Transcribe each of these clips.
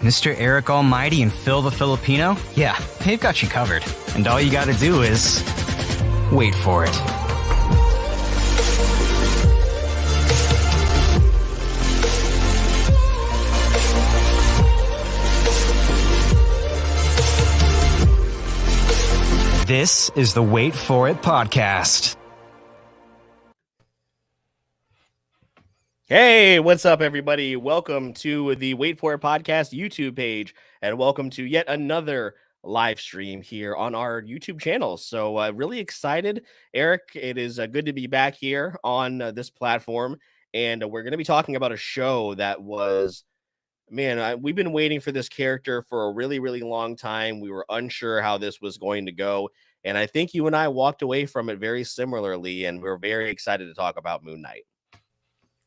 MrEricAlmighty and PhilTheFilipino? Yeah, they've got you covered. And all you gotta do is wait for it. This is the Wait For It podcast. Hey, what's up, everybody? Welcome to the Wait For It podcast YouTube page, and welcome to yet another live stream here on our YouTube channel. So really excited, Eric. It is good to be back here on this platform, and we're going to be talking about a show that was, man, we've been waiting for this character for a really, really long time. We were unsure how this was going to go, and I think you and I walked away from it very similarly, and we're very excited to talk about Moon Knight.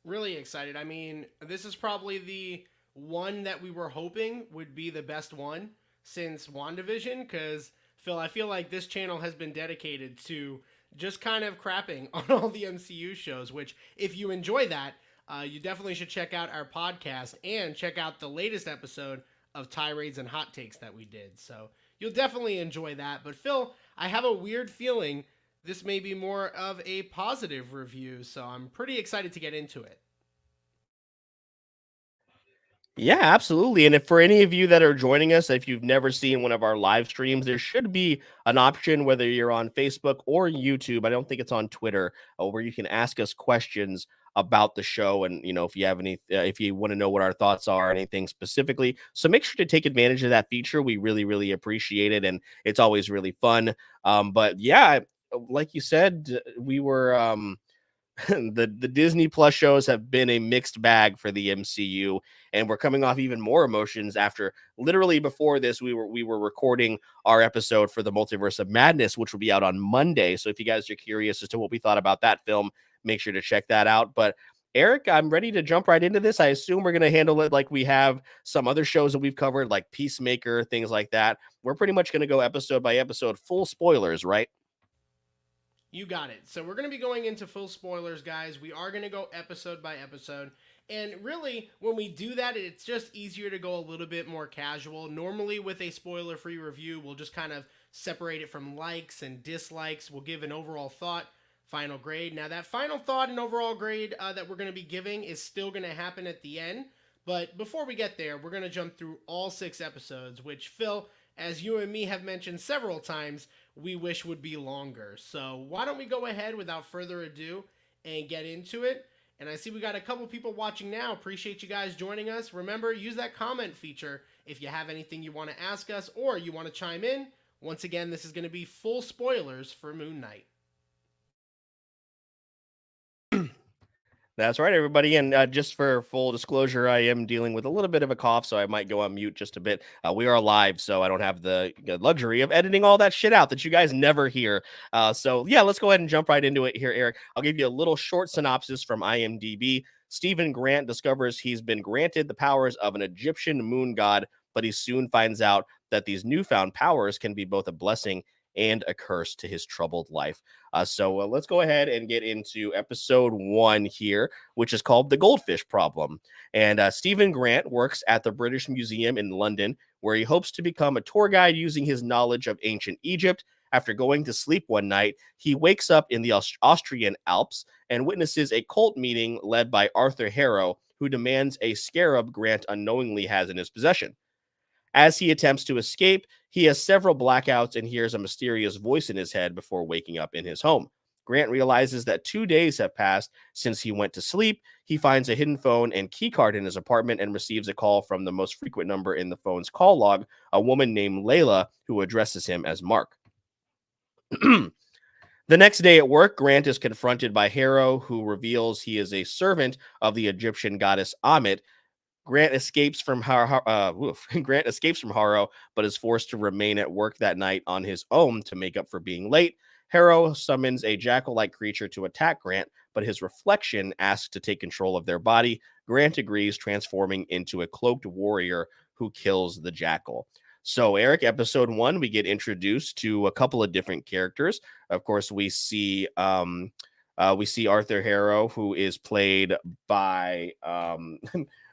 Really excited. I mean, this is probably the one that we were hoping would be the best one since WandaVision, because, Phil, I feel like this channel has been dedicated to just kind of crapping on all the MCU shows, which, if you enjoy that, you definitely should check out our podcast and check out the latest episode of Tirades and Hot Takes that we did. So you'll definitely enjoy that. But, Phil, I have a weird feeling this may be more of a positive review, so I'm pretty excited to get into it. Yeah, absolutely. And if for any of you that are joining us, if you've never seen one of our live streams, there should be an option, whether you're on Facebook or YouTube, I don't think it's on Twitter, where you can ask us questions about the show. And, you know, if you have any, if you want to know what our thoughts are, anything specifically. So make sure to take advantage of that feature. We really, really appreciate it. And it's always really fun. But yeah, like you said, we were the Disney Plus shows have been a mixed bag for the MCU, and we're coming off even more emotions after literally before this we were recording our episode for the Multiverse of Madness, which will be out on Monday. So if you guys are curious as to what we thought about that film, make sure to check that out. But Eric, I'm ready to jump right into this. I assume we're going to handle it like we have some other shows that we've covered, like Peacemaker, things like that. We're pretty much going to go episode by episode, full spoilers, right? You got it. So we're going to be going into full spoilers, guys. We are going to go episode by episode. And really, when we do that, it's just easier to go a little bit more casual. Normally, with a spoiler-free review, we'll just kind of separate it from likes and dislikes. We'll give an overall thought, final grade. Now, that final thought and overall grade that we're going to be giving is still going to happen at the end. But before we get there, we're going to jump through all 6 episodes, which, Phil, as you and me have mentioned several times, we wish would be longer. So why don't we go ahead without further ado and get into it? And I see we got a couple people watching now. Appreciate you guys joining us. Remember, use that comment feature if you have anything you want to ask us or you want to chime in. Once again, this is going to be full spoilers for Moon Knight. That's right, everybody. And just for full disclosure, I am dealing with a little bit of a cough, so I might go on mute just a bit. We are live, so I don't have the luxury of editing all that shit out that you guys never hear. So yeah, let's go ahead and jump right into it here, Eric. I'll give you a little short synopsis from IMDb. Stephen Grant discovers he's been granted the powers of an Egyptian moon god, but he soon finds out that these newfound powers can be both a blessing and a curse to his troubled life. So let's go ahead and get into episode 1 here, which is called The Goldfish Problem. And Stephen Grant works at the British Museum in London, where he hopes to become a tour guide using his knowledge of ancient Egypt. After going to sleep one night, he wakes up in the Austrian Alps and witnesses a cult meeting led by Arthur Harrow, who demands a scarab Grant unknowingly has in his possession. As he attempts to escape, he has several blackouts and hears a mysterious voice in his head before waking up in his home. Grant realizes that 2 days have passed since he went to sleep. He finds a hidden phone and keycard in his apartment and receives a call from the most frequent number in the phone's call log, a woman named Layla, who addresses him as Mark. The next day at work, Grant is confronted by Harrow, who reveals he is a servant of the Egyptian goddess Ammit. Grant escapes from Harrow, but is forced to remain at work that night on his own to make up for being late. Harrow summons a jackal-like creature to attack Grant, but his reflection asks to take control of their body. Grant agrees, transforming into a cloaked warrior who kills the jackal. So, Eric, episode 1, we get introduced to a couple of different characters. Of course, we see We see Arthur Harrow, who is played by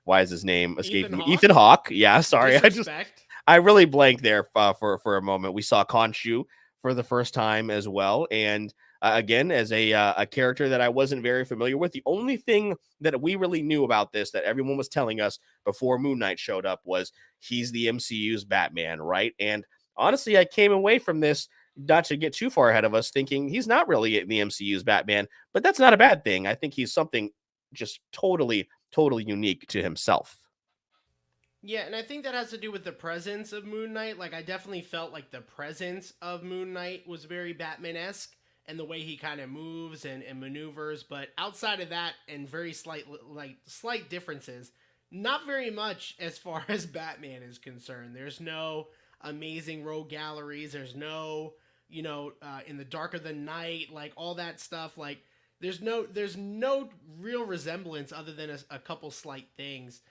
why is his name escaping me? Ethan Hawke. Yeah, sorry, I really blanked there for a moment. We saw Khonshu for the first time as well, and again, as a character that I wasn't very familiar with. The only thing that we really knew about this, that everyone was telling us before Moon Knight showed up, was he's the MCU's Batman, right? And honestly, I came away from this, not to get too far ahead of us, thinking he's not really the MCU's Batman, but that's not a bad thing. I think he's something just totally unique to himself. Yeah, and I think that has to do with the presence of Moon Knight. Like, I definitely felt like the presence of Moon Knight was very Batman-esque, and the way he kind of moves and maneuvers. But outside of that, and very slight differences, not very much as far as Batman is concerned. There's no amazing rogue galleries. There's no, in the dark of the night, like all that stuff. Like, there's no real resemblance other than a couple slight things.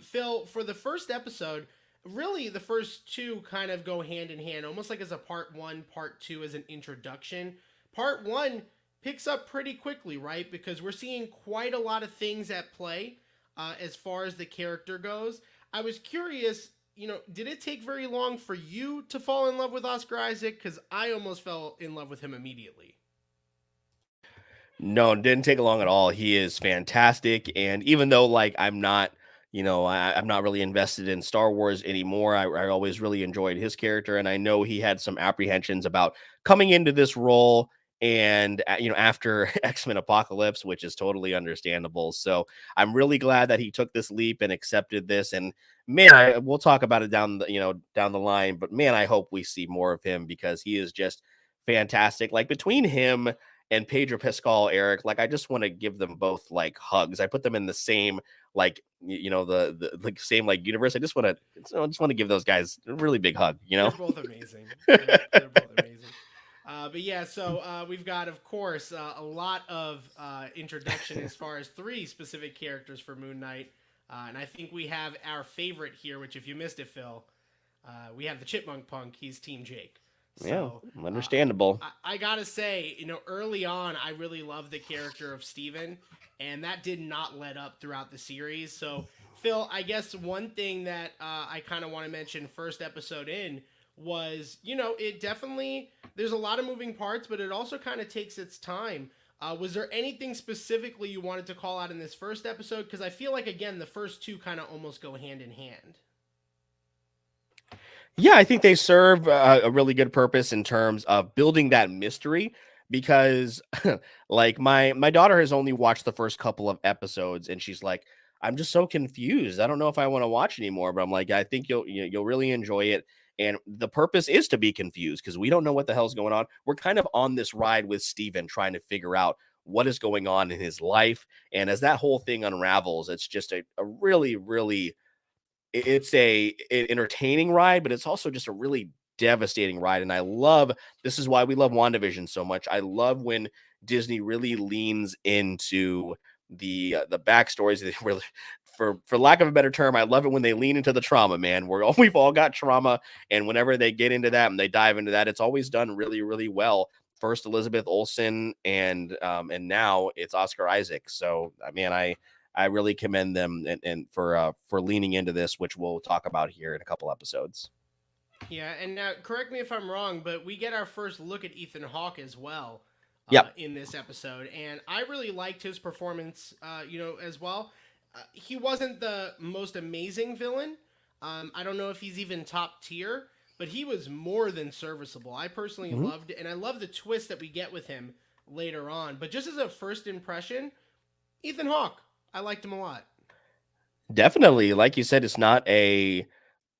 Phil, for the first episode, really the first two kind of go hand in hand, almost like as a part one, part two as an introduction. Part one picks up pretty quickly, right? Because we're seeing quite a lot of things at play as far as the character goes. I was curious, did it take very long for you to fall in love with Oscar Isaac? Because I almost fell in love with him immediately. No, it didn't take long at all. He is fantastic. And even though, like, I'm not, I'm not really invested in Star Wars anymore, I always really enjoyed his character. And I know he had some apprehensions about coming into this role and, after X-Men Apocalypse, which is totally understandable. So I'm really glad that he took this leap and accepted this. And man, we'll talk about it down the line. But man, I hope we see more of him, because he is just fantastic. Like, between him and Pedro Pascal, Eric, like, I just want to give them both like hugs. I put them in the same, like, the like same like universe. I just want to give those guys a really big hug. They're both amazing. They're both amazing. But yeah, so we've got, of course, a lot of introduction as far as three specific characters for Moon Knight. And I think we have our favorite here, which, if you missed it, Phil, we have the Chipmunk Punk. He's Team Jake. So, yeah, understandable. I gotta say, early on, I really loved the character of Steven, and that did not let up throughout the series. So, Phil, I guess one thing that I kind of want to mention first episode in was, it definitely, there's a lot of moving parts, but it also kind of takes its time. Was there anything specifically you wanted to call out in this first episode? Because I feel like, again, the first two kind of almost go hand in hand. Yeah, I think they serve a really good purpose in terms of building that mystery, because like my daughter has only watched the first couple of episodes, and she's like, I'm just so confused. I don't know if I want to watch anymore. But I'm like, I think you'll really enjoy it. And the purpose is to be confused, because we don't know what the hell's going on. We're kind of on this ride with Steven, trying to figure out what is going on in his life. And as that whole thing unravels, it's just a really, really, it's an entertaining ride, but it's also just a really devastating ride. And this is why we love WandaVision so much. I love when Disney really leans into the backstories. For lack of a better term, I love it when they lean into the trauma, man. We've all got trauma, and whenever they get into that and they dive into that, it's always done really, really well. First Elizabeth Olsen, and now it's Oscar Isaac. So, I really commend them and for leaning into this, which we'll talk about here in a couple episodes. Yeah, and now correct me if I'm wrong, but we get our first look at Ethan Hawke as well in this episode, and I really liked his performance, as well. He wasn't the most amazing villain. I don't know if he's even top tier, but he was more than serviceable. I personally loved it, and I love the twist that we get with him later on. But just as a first impression, Ethan Hawke, I liked him a lot. Definitely. Like you said, it's not he's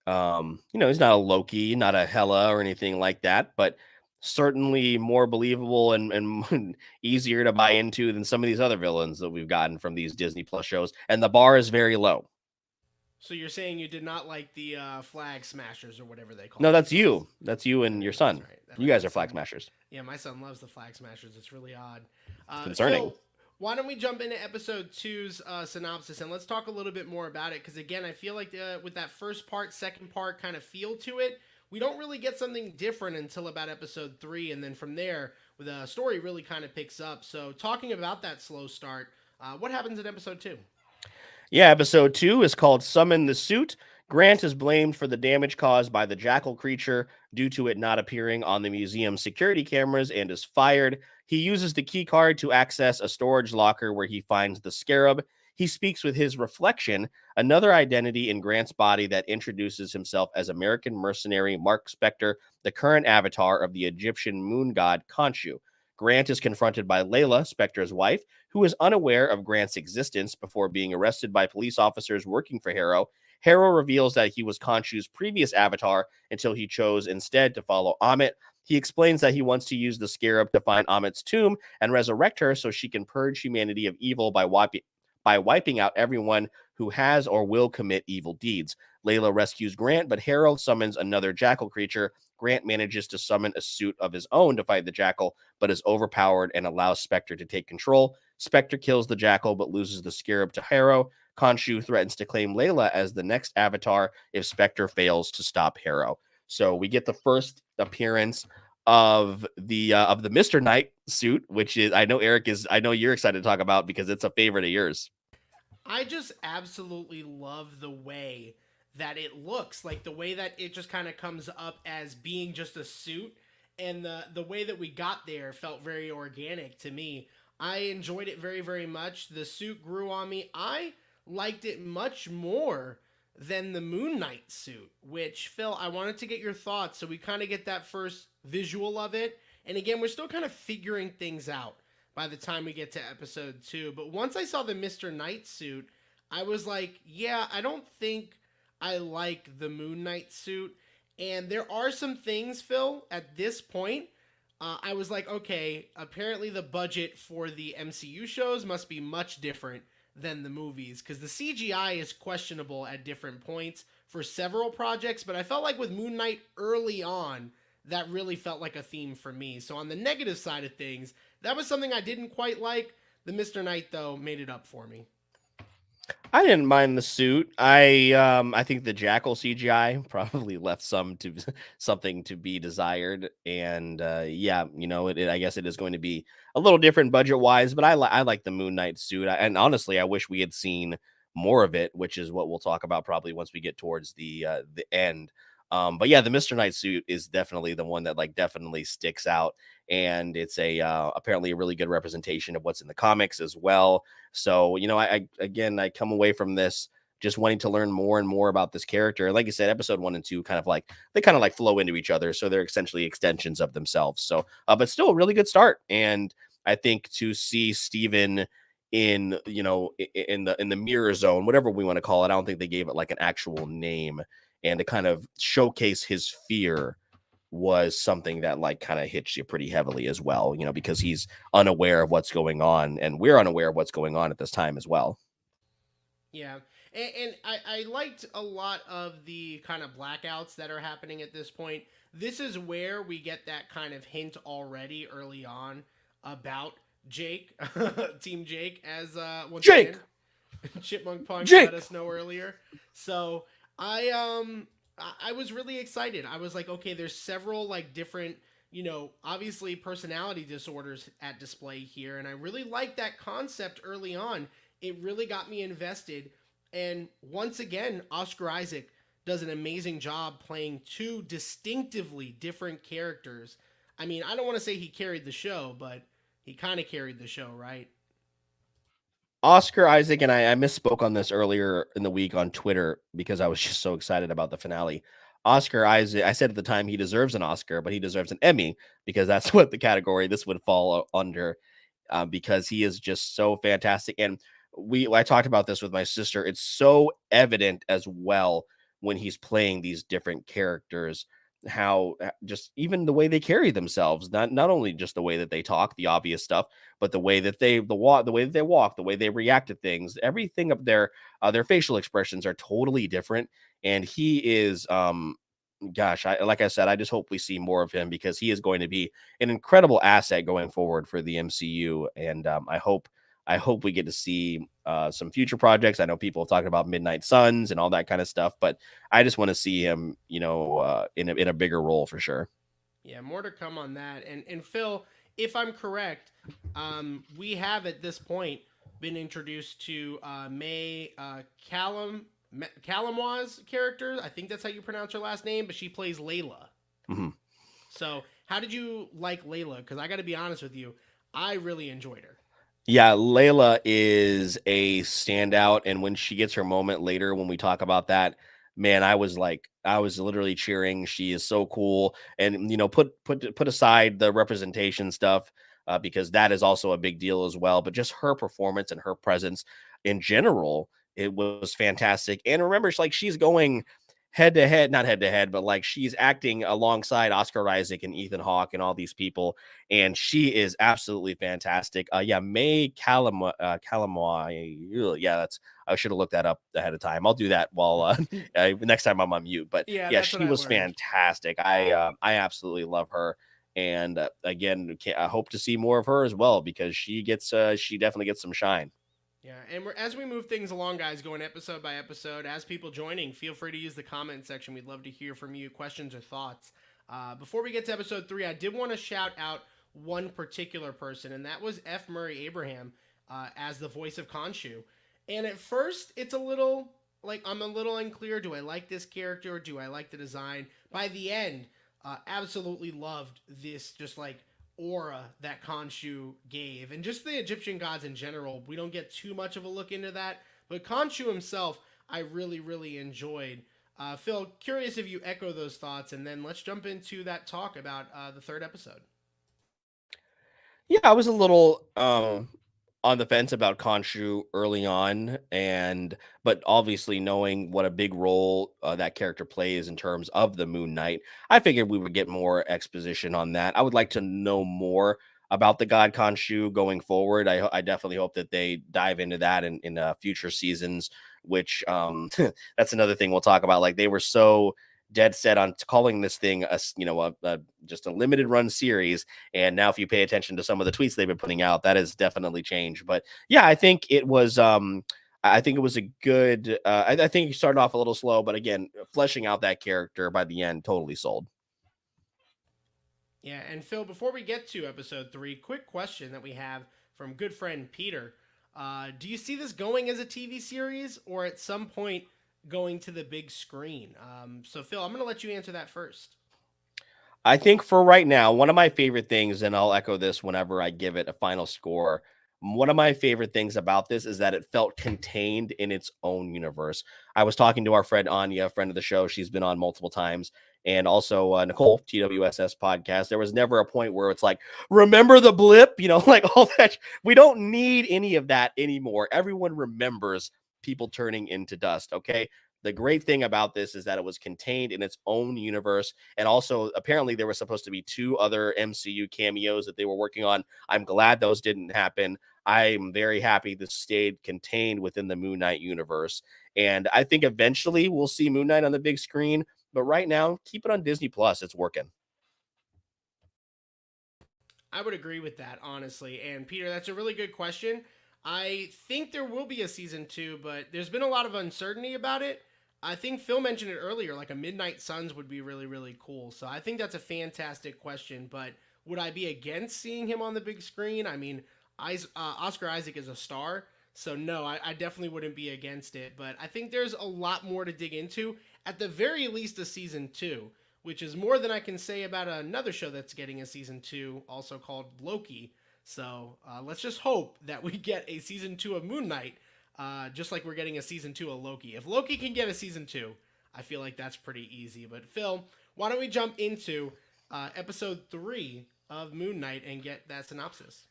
not a Loki, not a Hela or anything like that, but certainly more believable and easier to buy into than some of these other villains that we've gotten from these Disney Plus shows. And the bar is very low. So you're saying you did not like the Flag Smashers or whatever they call No, that's you. That's you and your son. Right. You guys are Flag Smashers. Yeah, my son loves the Flag Smashers. It's really odd. Concerning. So why don't we jump into episode 2's synopsis, and let's talk a little bit more about it, because again, I feel like with that first part, second part kind of feel to it, we don't really get something different until about episode 3, and then from there, the story really kind of picks up. So, talking about that slow start, what happens in episode 2? Yeah, episode 2 is called Summon the Suit. Grant is blamed for the damage caused by the jackal creature due to it not appearing on the museum security cameras and is fired. He uses the key card to access a storage locker where he finds the scarab. He speaks with his reflection, another identity in Grant's body that introduces himself as American mercenary Marc Spector, the current avatar of the Egyptian moon god Khonshu. Grant is confronted by Layla, Spector's wife, who is unaware of Grant's existence before being arrested by police officers working for Harrow. Harrow reveals that he was Khonshu's previous avatar until he chose instead to follow Amit. He explains that he wants to use the scarab to find Amit's tomb and resurrect her so she can purge humanity of evil by wiping out everyone who has or will commit evil deeds. Layla rescues Grant, but Harrow summons another jackal creature. Grant manages to summon a suit of his own to fight the jackal, but is overpowered and allows Spector to take control. Spector kills the jackal, but loses the scarab to Harrow. Khonshu threatens to claim Layla as the next avatar if Spector fails to stop Harrow. So we get the first appearance of the Mr. Knight suit, which is I know you're excited to talk about because it's a favorite of yours. I just absolutely love the way that it looks, like the way that it just kind of comes up as being just a suit, and the way that we got there felt very organic to me. I enjoyed it very, very much. The suit grew on me. I liked it much more than the Moon Knight suit, which, Phil, I wanted to get your thoughts. So we kind of get that first visual of it. And again, we're still kind of figuring things out by the time we get to episode 2. But once I saw the Mr. Knight suit, I was like, yeah, I don't think I like the Moon Knight suit. And there are some things, Phil, at this point, I was like, okay, apparently the budget for the MCU shows must be much different than the movies, because the CGI is questionable at different points for several projects, but I felt like with Moon Knight early on, that really felt like a theme for me. So on the negative side of things, that was something I didn't quite like. The Mr. Knight, though, made it up for me. I didn't mind the suit. I think the jackal CGI probably left something to be desired, and yeah, I guess it is going to be a little different budget wise, but I like the Moon Knight suit, and honestly, I wish we had seen more of it, which is what we'll talk about probably once we get towards the end. But yeah, the Mr. Knight suit is definitely the one that definitely sticks out, and it's apparently a really good representation of what's in the comics as well. So I come away from this just wanting to learn more and more about this character. Like I said, episode 1 and 2 kind of flow into each other, so they're essentially extensions of themselves. So, but still a really good start, and I think to see Steven in the mirror zone, whatever we want to call it, I don't think they gave it an actual name, and to kind of showcase his fear was something that kind of hits you pretty heavily as well, because he's unaware of what's going on, and we're unaware of what's going on at this time as well. Yeah. And I liked a lot of the kind of blackouts that are happening at this point. This is where we get that kind of hint already early on about Jake, Team Jake, as once Jake! Again, Chipmunk Punch Jake! let us know earlier. So I was really excited. I was like, okay, there's several different, obviously personality disorders at display here, and I really like that concept early on. It really got me invested. And once again, Oscar Isaac does an amazing job playing two distinctively different characters. I mean, I don't want to say he carried the show, but he kind of carried the show, right? Oscar Isaac, and I misspoke on this earlier in the week on Twitter because I was just so excited about the finale. Oscar Isaac, I said at the time he deserves an Oscar, but he deserves an Emmy because that's what the category this would fall under, because he is just so fantastic. And I talked about this with my sister. It's so evident as well when he's playing these different characters, how just even the way they carry themselves, not only just the way that they talk, the obvious stuff, but the way that they walk, the way they react to things, everything of their facial expressions are totally different. And he is, like I said, I just hope we see more of him because he is going to be an incredible asset going forward for the MCU. And I hope I hope we get to see some future projects. I know people have talked about Midnight Suns and all that kind of stuff, but I just want to see him, in a bigger role for sure. Yeah, more to come on that. And Phil, if I'm correct, we have at this point been introduced to May Calamwa's character. I think that's how you pronounce her last name, but she plays Layla. Mm-hmm. So, how did you like Layla? Because I got to be honest with you, I really enjoyed her. Yeah, Layla is a standout, and when she gets her moment later, when we talk about that, man, I was literally cheering. She is so cool, and put aside the representation stuff because that is also a big deal as well. But just her performance and her presence in general, it was fantastic. And remember, she's going head to head, not head to head, but like she's acting alongside Oscar Isaac and Ethan Hawke and all these people, and she is absolutely fantastic. Yeah, May Calamwa. Yeah, I should have looked that up ahead of time. I'll do that while next time I'm on mute. But yeah, she was fantastic. I absolutely love her, and again, I hope to see more of her as well because she definitely gets some shine. Yeah, and as we move things along, guys, going episode by episode, as people joining, feel free to use the comment section. We'd love to hear from you, questions or thoughts. Before we get to episode 3, I did want to shout out one particular person, and that was F. Murray Abraham as the voice of Khonshu. And at first, it's a little, I'm a little unclear. Do I like this character or do I like the design? By the end, absolutely loved this aura that Khonshu gave, and just the Egyptian gods in general. We don't get too much of a look into that, but Khonshu himself, I really, really enjoyed. Phil, curious if you echo those thoughts, and then let's jump into that talk about the 3rd episode. Yeah, I was a little on the fence about Khonshu early on, but obviously knowing what a big role that character plays in terms of the Moon Knight, I figured we would get more exposition on that. I would like to know more about the god Khonshu going forward. I definitely hope that they dive into that in future seasons, which that's another thing we'll talk about. Like, they were so dead set on calling this thing just a limited run series, and now if you pay attention to some of the tweets they've been putting out, that has definitely changed. But yeah, I think it was a good I think you started off a little slow, but again, fleshing out that character by the end, totally sold. Yeah, and Phil, before we get to episode 3, quick question that we have from good friend Peter. Do you see this going as a TV series or at some point going to the big screen? So Phil, I'm going to let you answer that first. I think for right now, one of my favorite things, and I'll echo this whenever I give it a final score, one of my favorite things about this is that it felt contained in its own universe. I was talking to our friend Anya, friend of the show. She's been on multiple times. And also Nicole, TWSS podcast. There was never a point where it's like, remember the blip? Like all that. We don't need any of that anymore. Everyone remembers people turning into dust, okay? The great thing about this is that it was contained in its own universe. And also, apparently, there was supposed to be 2 other MCU cameos that they were working on. I'm glad those didn't happen. I'm very happy this stayed contained within the Moon Knight universe. And I think eventually we'll see Moon Knight on the big screen. But right now, keep it on Disney Plus. It's working. I would agree with that, honestly. And Peter, that's a really good question. I think there will be a season 2, but there's been a lot of uncertainty about it. I think Phil mentioned it earlier, like a Midnight Suns would be really, really cool. So I think that's a fantastic question. But would I be against seeing him on the big screen? I mean, Oscar Isaac is a star. So no, I definitely wouldn't be against it. But I think there's a lot more to dig into. At the very least, a season 2, which is more than I can say about another show that's getting a season 2, also called Loki. So let's just hope that we get a season 2 of Moon Knight. Just like we're getting a season 2 of Loki. If Loki can get a season 2, I feel like that's pretty easy. But Phil, why don't we jump into episode 3 of Moon Knight and get that synopsis?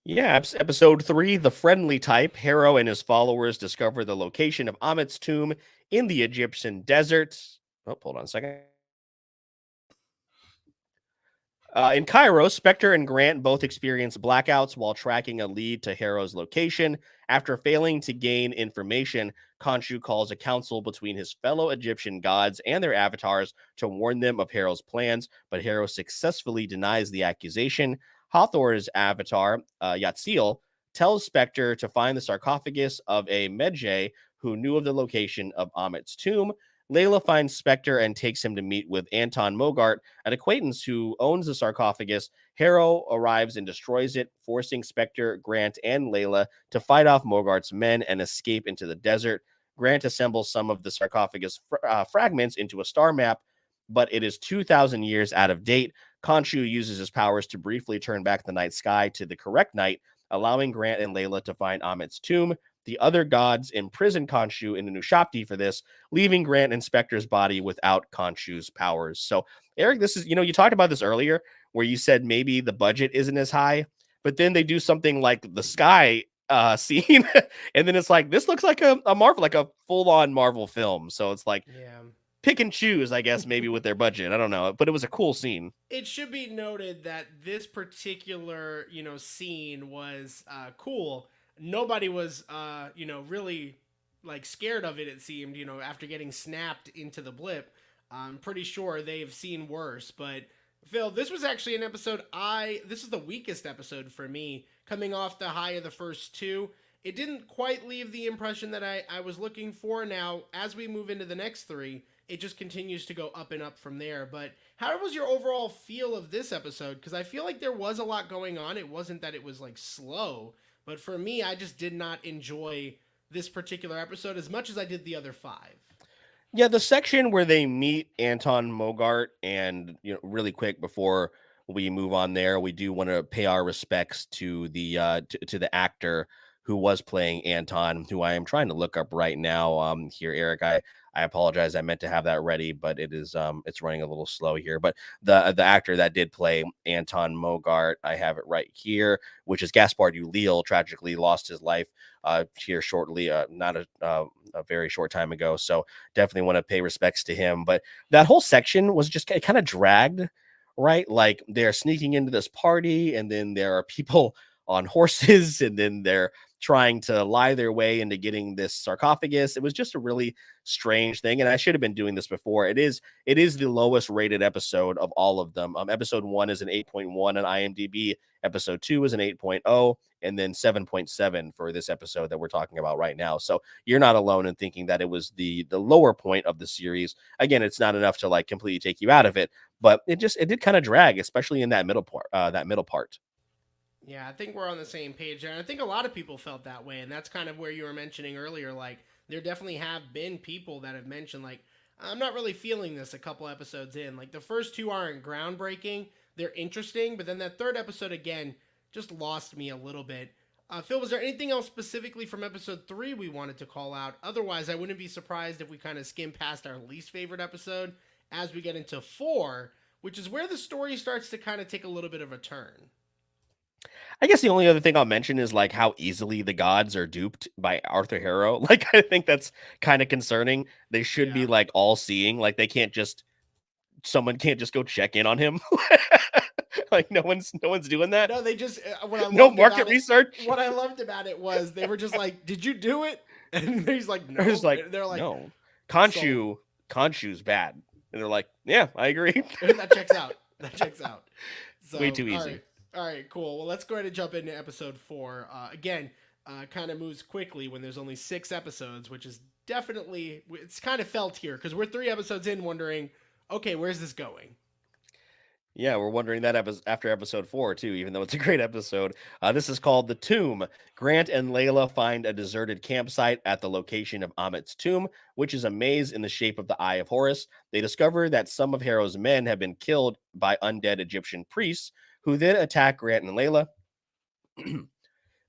Yeah, episode 3, The Friendly Type. Harrow and his followers discover the location of Amit's tomb in the Egyptian desert. Oh, hold on a second. In Cairo, Spector and Grant both experience blackouts while tracking a lead to Harrow's location. After failing to gain information, Khonshu calls a council between his fellow Egyptian gods and their avatars to warn them of Harrow's plans, but Harrow successfully denies the accusation. Hathor's avatar, Yatzil, tells Spector to find the sarcophagus of a Medjay who knew of the location of Amit's tomb. Layla finds Spector and takes him to meet with Anton Mogart, an acquaintance who owns the sarcophagus. Harrow arrives and destroys it, forcing Spector, Grant, and Layla to fight off Mogart's men and escape into the desert. Grant assembles some of the sarcophagus fragments into a star map, but it is 2,000 years out of date. Khonshu uses his powers to briefly turn back the night sky to the correct night, allowing Grant and Layla to find Amit's tomb. The other gods imprison Khonshu in Nushapti for this, leaving Grant and Spector's body without Khonshu's powers. So, Eric, this is, you talked about this earlier where you said maybe the budget isn't as high, but then they do something like the sky scene, and then it's like, this looks like a Marvel, like a full-on Marvel film. So it's like, pick and choose, I guess, maybe with their budget. I don't know, but it was a cool scene. It should be noted that this particular, scene was cool. Nobody was, really like scared of it. It seemed, after getting snapped into the blip. I'm pretty sure they've seen worse. But Phil, this was actually an episode. This is the weakest episode for me, coming off the high of the first two. It didn't quite leave the impression that I was looking for. Now, as we move into the next three, it just continues to go up and up from there. But how was your overall feel of this episode? Because I feel like there was a lot going on. It wasn't that it was like slow. But for me, I just did not enjoy this particular episode as much as I did the other five. Yeah, the section where they meet Anton Mogart, and really quick before we move on there, we do want to pay our respects to the to the actor who was playing Anton, who I am trying to look up right now. Here, Eric, I apologize. I meant to have that ready, but it's running a little slow here. But the actor that did play Anton Mogart, I have it right here, which is Gaspard Ulliel, tragically lost his life here shortly, not a very short time ago. So definitely want to pay respects to him. But that whole section was just kind of dragged, right? Like they're sneaking into this party, and then there are people on horses, and then they're trying to lie their way into getting this sarcophagus. It was just a really strange thing, and I should have been doing this before. It is the lowest rated episode of all of them. Episode 1 is an 8.1 on IMDb. Episode 2 is an 8.0, and then 7.7 for this episode that we're talking about right now. So you're not alone in thinking that it was the lower point of the series. Again, it's not enough to like completely take you out of it, but it did kind of drag, especially in that middle part. Yeah, I think we're on the same page there. And I think a lot of people felt that way. And that's kind of where you were mentioning earlier. Like, there definitely have been people that have mentioned, like, I'm not really feeling this a couple episodes in. Like, the first two aren't groundbreaking. They're interesting. But then that third episode, again, just lost me a little bit. Phil, was there anything else specifically from episode 3 we wanted to call out? Otherwise, I wouldn't be surprised if we kind of skim past our least favorite episode as we get into 4, which is where the story starts to kind of take a little bit of a turn. I guess the only other thing I'll mention is like how easily the gods are duped by Arthur Harrow. Like, I think that's kind of concerning. They should be like all seeing, like someone can't just go check in on him. Like no one's doing that. No, they just no market research. What I loved about it was they were just like, "Did you do it?" And he's like, "No." They're like, "No, Khonshu's bad." And they're like, "Yeah, I agree." That checks out. So, way too easy. All right, cool. Well, let's go ahead and jump into episode 4. Again, kind of moves quickly when there's only 6 episodes, which is definitely, it's kind of felt here because we're 3 episodes in wondering, okay, where's this going? Yeah, we're wondering that after episode 4 too, even though it's a great episode. This is called The Tomb. Grant and Layla find a deserted campsite at the location of Amit's tomb, which is a maze in the shape of the Eye of Horus. They discover that some of Harrow's men have been killed by undead Egyptian priests, who then attack Grant and Layla.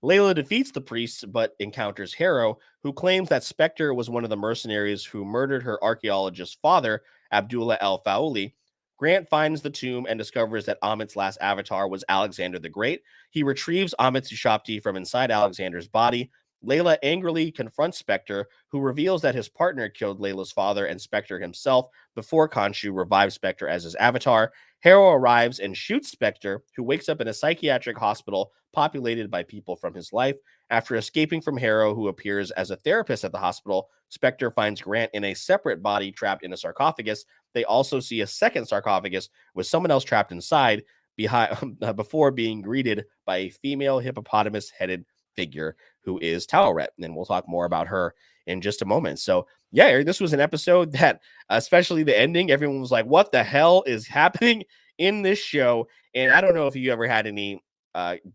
Layla defeats the priests, but encounters Harrow, who claims that Spector was one of the mercenaries who murdered her archaeologist father, Abdullah al-Fauli. Grant finds the tomb and discovers that Amit's last avatar was Alexander the Great. He retrieves Amit's Ushapti from inside Alexander's body. Layla angrily confronts Spector, who reveals that his partner killed Layla's father and Spector himself before Khonshu revives Spector as his avatar. Harrow arrives and shoots Spector, who wakes up in a psychiatric hospital populated by people from his life. After escaping from Harrow, who appears as a therapist at the hospital, Spector finds Grant in a separate body trapped in a sarcophagus. They also see a second sarcophagus with someone else trapped inside before being greeted by a female hippopotamus-headed figure who is Toweret. And we'll talk more about her in just a moment. So yeah, Eric, this was an episode that, especially the ending, everyone was like, what the hell is happening in this show? And I don't know if you ever had any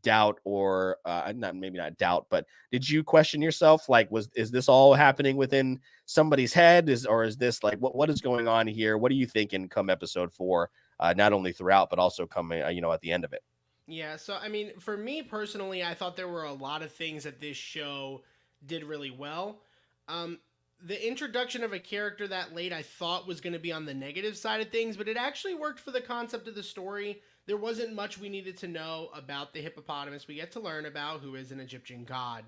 doubt or maybe not doubt, but did you question yourself? Like, is this all happening within somebody's head? Is this like, what is going on here? What are you thinking come episode 4, not only throughout, but also coming, at the end of it? Yeah, so I mean, for me personally, I thought there were a lot of things that this show did really well. The introduction of a character that late I thought was going to be on the negative side of things, but it actually worked for the concept of the story. There wasn't much we needed to know about the hippopotamus we get to learn about, who is an Egyptian god.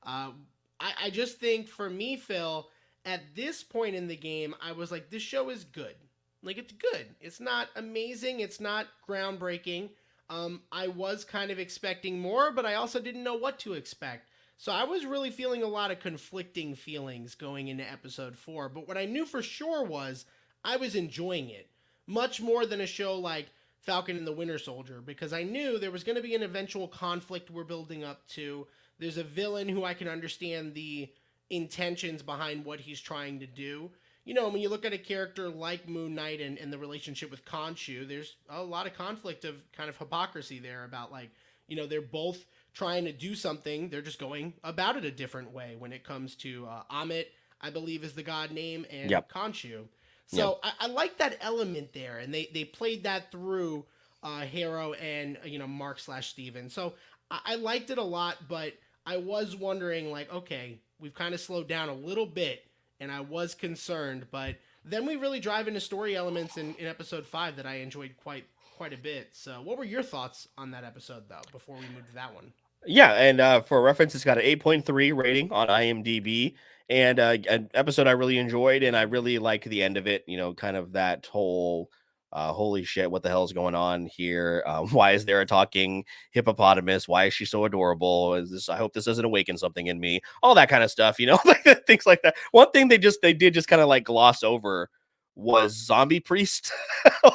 I just think for me, Phil, at this point in the game, I was like, this show is good. Like, it's good. It's not amazing. It's not groundbreaking. I was kind of expecting more, but I also didn't know what to expect. So I was really feeling a lot of conflicting feelings going into episode 4. But what I knew for sure was I was enjoying it much more than a show like Falcon and the Winter Soldier, because I knew there was going to be an eventual conflict we're building up to. There's a villain who I can understand the intentions behind what he's trying to do. You know, when you look at a character like Moon Knight and the relationship with Khonshu, there's a lot of conflict of kind of hypocrisy there about, like, you know, they're both trying to do something. They're just going about it a different way when it comes to Amit, I believe is the god name, and Khonshu. So I like that element there, and they played that through Harrow and, Mark/Steven. So I liked it a lot, but I was wondering, like, okay, we've kind of slowed down a little bit, and I was concerned, but then we really drive into story elements in episode 5 that I enjoyed quite a bit. So what were your thoughts on that episode, though, before we move to that one? Yeah, and for reference, it's got an 8.3 rating on IMDb, and an episode I really enjoyed, and I really like the end of it. You know, kind of that whole holy shit, what the hell is going on here? Why is there a talking hippopotamus? Why is she so adorable? Is this? I hope this doesn't awaken something in me. All that kind of stuff, like things like that. One thing they did just kind of like gloss over was zombie priest.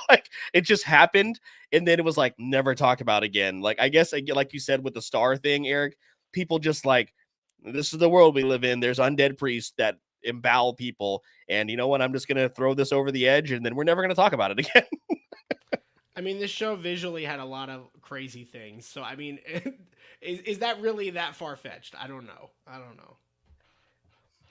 Like, it just happened, and then it was like never talked about again. Like, I guess, like you said with the star thing, Eric, people just like, this is the world we live in. There's undead priests that embowel people, and you know what? I'm just gonna throw this over the edge, and then we're never gonna talk about it again. I mean, this show visually had a lot of crazy things. So, I mean, is that really that far-fetched? I don't know.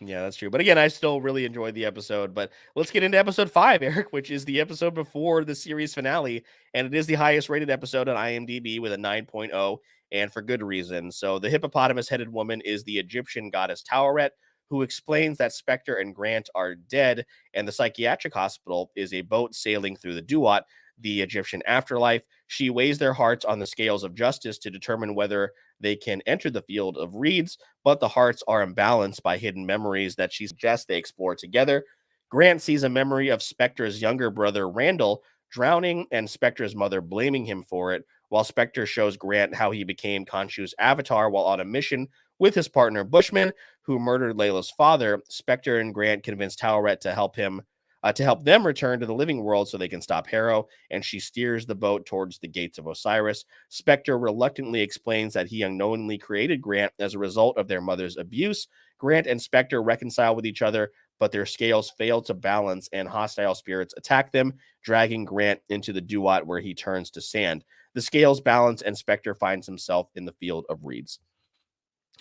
Yeah, that's true. But again, I still really enjoyed the episode. But let's get into episode 5, Eric, which is the episode before the series finale. And it is the highest rated episode on IMDb with a 9.0, and for good reason. So the hippopotamus-headed woman is the Egyptian goddess Toweret, who explains that Spector and Grant are dead, and the psychiatric hospital is a boat sailing through the Duat, the Egyptian afterlife. She weighs their hearts on the scales of justice to determine whether they can enter the field of reeds, but the hearts are imbalanced by hidden memories that she suggests they explore together. Grant sees a memory of Spector's younger brother, Randall, drowning, and Spector's mother blaming him for it, while Spector shows Grant how he became Khonshu's avatar while on a mission with his partner, Bushman, who murdered Layla's father. Spector and Grant convince Toweret to help them return to the living world so they can stop Harrow, and she steers the boat towards the gates of Osiris. Spector reluctantly explains that he unknowingly created Grant as a result of their mother's abuse. Grant and Spector reconcile with each other, but their scales fail to balance, and hostile spirits attack them, dragging Grant into the Duat, where he turns to sand. The scales balance, and Spector finds himself in the field of reeds.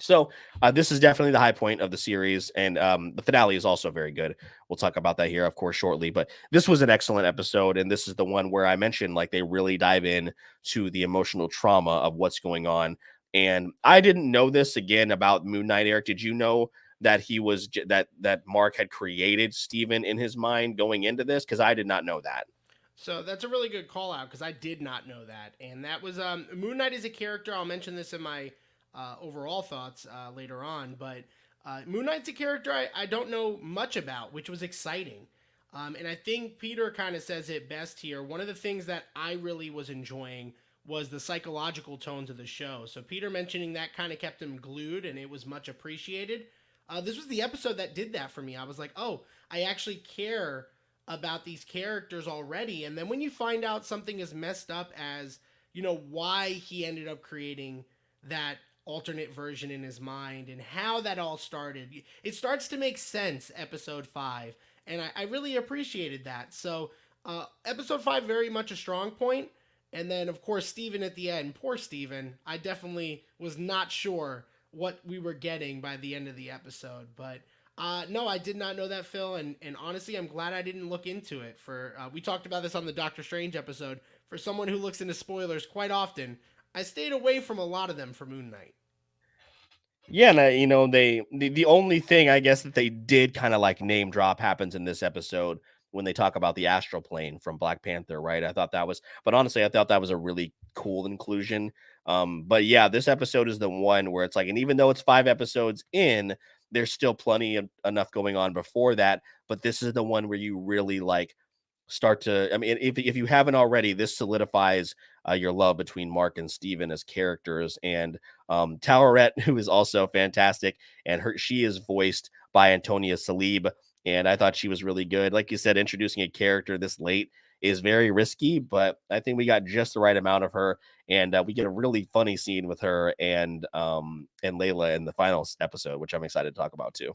So this is definitely the high point of the series, and the finale is also very good. We'll talk about that here, of course, shortly. But this was an excellent episode, and this is the one where I mentioned, like, they really dive in to the emotional trauma of what's going on. And I didn't know this again about Moon Knight. Eric, did you know that he was that Mark had created Steven in his mind going into this? Because I did not know that. So that's a really good call out, because I did not know that. And that was Moon Knight is a character. I'll mention this in my overall thoughts later on, but Moon Knight's a character I don't know much about, which was exciting. And I think Peter kind of says it best here. One of the things that I really was enjoying was the psychological tones of the show. So Peter mentioning that kind of kept him glued, and it was much appreciated. This was the episode that did that for me. I was like, oh, I actually care about these characters already. And then when you find out something as messed up as, why he ended up creating that alternate version in his mind and how that all started. It starts to make sense, episode 5, and I really appreciated that. So, episode 5, very much a strong point. And then, of course, Steven at the end. Poor Steven. I definitely was not sure what we were getting by the end of the episode. But no, I did not know that, Phil. And honestly, I'm glad I didn't look into it. We talked about this on the Doctor Strange episode. For someone who looks into spoilers quite often, I stayed away from a lot of them for Moon Knight. Yeah, and the only thing I guess that they did kind of like name drop happens in this episode when they talk about the astral plane from Black Panther, right? But honestly, I thought that was a really cool inclusion. But yeah, this episode is the one where it's like, and even though it's 5 episodes in, there's still plenty of enough going on before that. But this is the one where you really like start to, I mean, if you haven't already, this solidifies your love between Mark and Steven as characters. And Towerette, who is also fantastic, and she is voiced by Antonia Salib, and I thought she was really good. Like you said, introducing a character this late is very risky, but I think we got just the right amount of her, and we get a really funny scene with her and Layla in the final episode, which I'm excited to talk about too.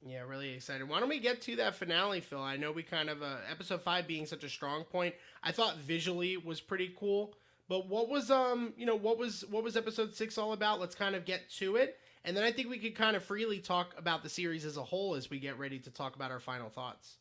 Yeah, really excited. Why don't we get to that finale, Phil? I know we kind of episode 5 being such a strong point. I thought visually was pretty cool, but what was episode 6 all about? Let's kind of get to it, and then I think we could kind of freely talk about the series as a whole as we get ready to talk about our final thoughts.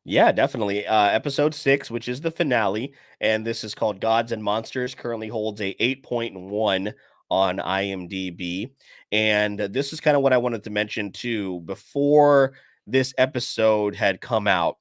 Yeah, definitely. Episode 6, which is the finale, and this is called Gods and Monsters, currently holds a 8.1 on IMDb. And this is kind of what I wanted to mention too. Before this episode had come out,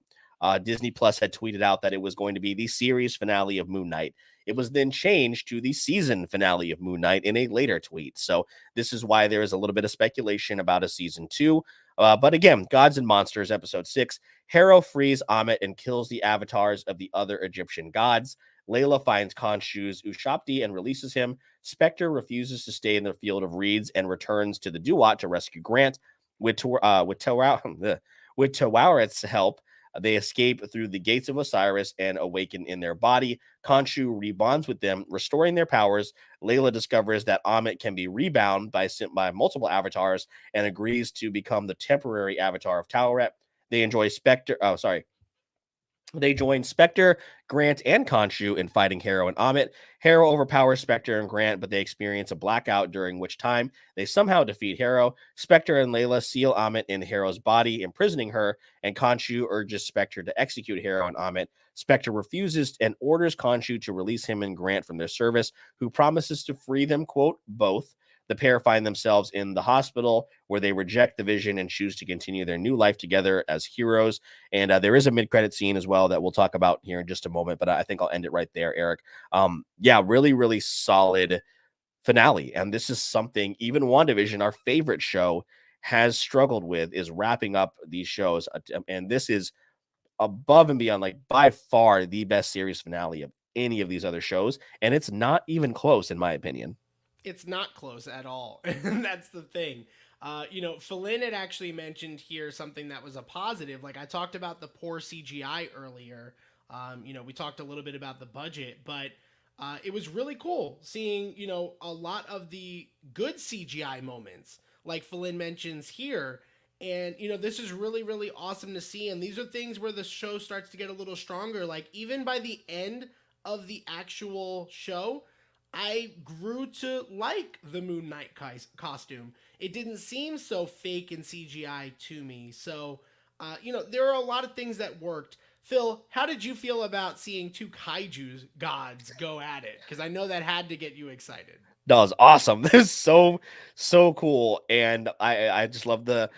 Disney Plus had tweeted out that it was going to be the series finale of Moon Knight. It was then changed to the season finale of Moon Knight in a later tweet. So this is why there is a little bit of speculation about a season 2. But again, Gods and Monsters, episode 6. Harrow frees Amit and kills the avatars of the other Egyptian gods. Layla finds Khonshu's Ushabti and releases him. Spector refuses to stay in the field of reeds and returns to the Duat to rescue Grant. With Tawaret's help, they escape through the gates of Osiris and awaken in their body. Khonshu rebonds with them, restoring their powers. Layla discovers that Amit can be rebound by multiple avatars and agrees to become the temporary avatar of Taweret. They enjoy They join Spector, Grant, and Khonshu in fighting Harrow and Amit. Harrow overpowers Spector and Grant, but they experience a blackout, during which time they somehow defeat Harrow. Spector and Layla seal Amit in Harrow's body, imprisoning her, and Khonshu urges Spector to execute Harrow and Amit. Spector refuses and orders Khonshu to release him and Grant from their service, who promises to free them, quote, both. The pair find themselves in the hospital, where they reject the vision and choose to continue their new life together as heroes. And there is a mid-credit scene as well that we'll talk about here in just a moment, but I think I'll end it right there, Eric. Yeah, really, really solid finale. And this is something even WandaVision, our favorite show, has struggled with, is wrapping up these shows. And this is above and beyond, like by far the best series finale of any of these other shows. And it's not even close, in my opinion. It's not close at all. And that's the thing. Philin had actually mentioned here something that was a positive. Like I talked about the poor CGI earlier. We talked a little bit about the budget, but it was really cool seeing, a lot of the good CGI moments like Philin mentions here. And, this is really, really awesome to see. And these are things where the show starts to get a little stronger. Like even by the end of the actual show, I grew to like the Moon Knight costume. It didn't seem so fake and CGI to me. So, there are a lot of things that worked. Phil, how did you feel about seeing two kaiju gods go at it? Because I know that had to get you excited. That was awesome. This is so cool, and I just love the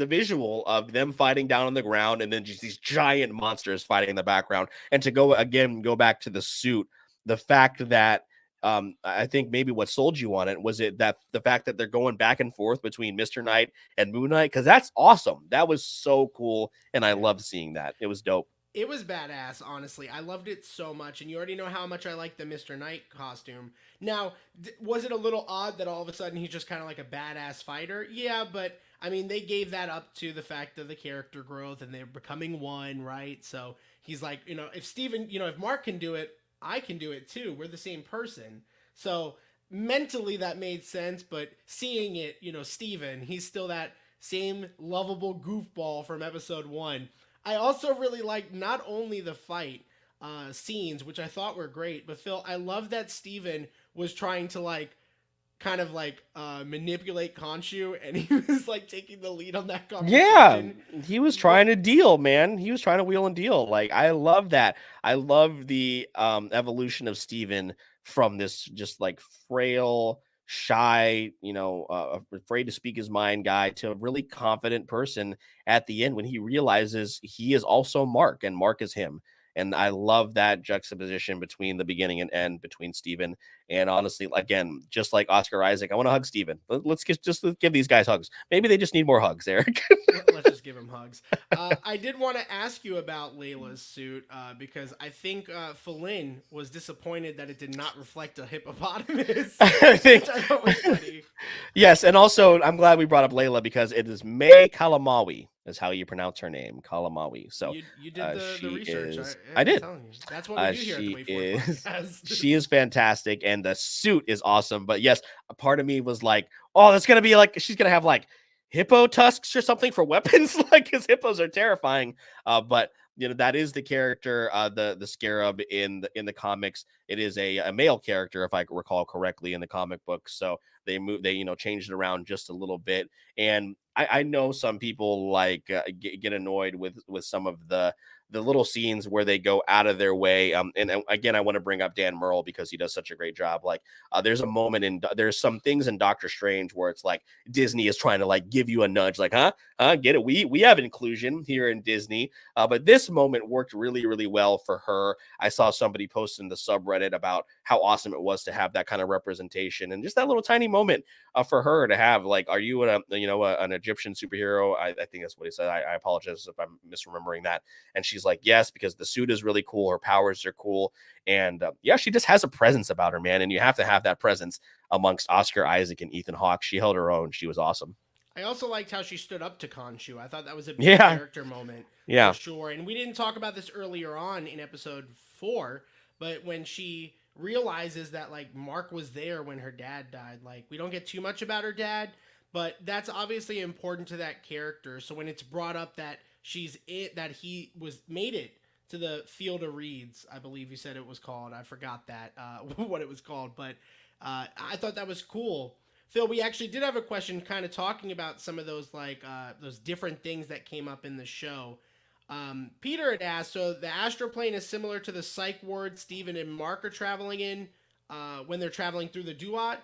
visual of them fighting down on the ground, and then just these giant monsters fighting in the background. And to go back to the suit, the fact that I think maybe what sold you on it was the fact that they're going back and forth between Mr. Knight and Moon Knight, because that's awesome. That was so cool, and I love seeing that. It was dope. It was badass, honestly. I loved it so much, and you already know how much I like the Mr. Knight costume. Now, was it a little odd that all of a sudden he's just kind of like a badass fighter? Yeah, but I mean, they gave that up to the fact of the character growth, and they're becoming one, right? So he's like, if Mark can do it, I can do it too. We're the same person. So mentally that made sense, but seeing it, Steven, he's still that same lovable goofball from episode 1. I also really liked not only the fight scenes, which I thought were great, but Phil, I love that Steven was trying to kind of manipulate Khonshu, and he was taking the lead on that conversation. Yeah, he was trying to deal, man. He was trying to wheel and deal. I love that. I love the evolution of Steven from this just frail, shy, afraid to speak his mind guy to a really confident person at the end when he realizes he is also Mark and Mark is him. And I love that juxtaposition between the beginning and end between Steven. And honestly, again, just like Oscar Isaac, I want to hug Steven. Let's give these guys hugs. Maybe they just need more hugs, Eric. Let's just give him hugs. I did want to ask you about Layla's suit because I think Philin was disappointed that it did not reflect a hippopotamus. I think Which I thought was funny. Yes, and also I'm glad we brought up Layla because it is May Kalamawi is how you pronounce her name, Kalamawi. So you did the research. I did. That's what we do here at the Wait For It podcast. She is fantastic, and the suit is awesome. But yes, a part of me was like, oh, that's gonna be she's gonna have hippo tusks or something for weapons, because hippos are terrifying. But that is the character, the scarab in the comics. It is a male character, if I recall correctly, in the comic book. So they changed it around just a little bit. And I know some people get annoyed with some of the little scenes where they go out of their way. And again, I want to bring up Dan Murrell because he does such a great job. There's a moment there's some things in Doctor Strange where it's Disney is trying to give you a nudge, get it? We have inclusion here in Disney. But this moment worked really, really well for her. I saw somebody post in the subreddit about how awesome it was to have that kind of representation and just that little tiny moment for her to have. Are you an Egyptian superhero? I think that's what he said. I apologize if I'm misremembering that. And she's like, yes, because the suit is really cool. Her powers are cool. And she just has a presence about her, man. And you have to have that presence amongst Oscar Isaac and Ethan Hawke. She held her own. She was awesome. I also liked how she stood up to Khonshu. I thought that was a big character moment. Yeah. For sure. And we didn't talk about this earlier on in episode 4, but when she realizes that Mark was there when her dad died, we don't get too much about her dad, but that's obviously important to that character. So when it's brought up that that he made it to the Field of Reeds, I believe you said it was called. I forgot that what it was called, but I thought that was cool. Phil, we actually did have a question kind of talking about some of those those different things that came up in the show. Peter had asked, so the astral plane is similar to the psych ward Steven and Mark are traveling in when they're traveling through the Duat.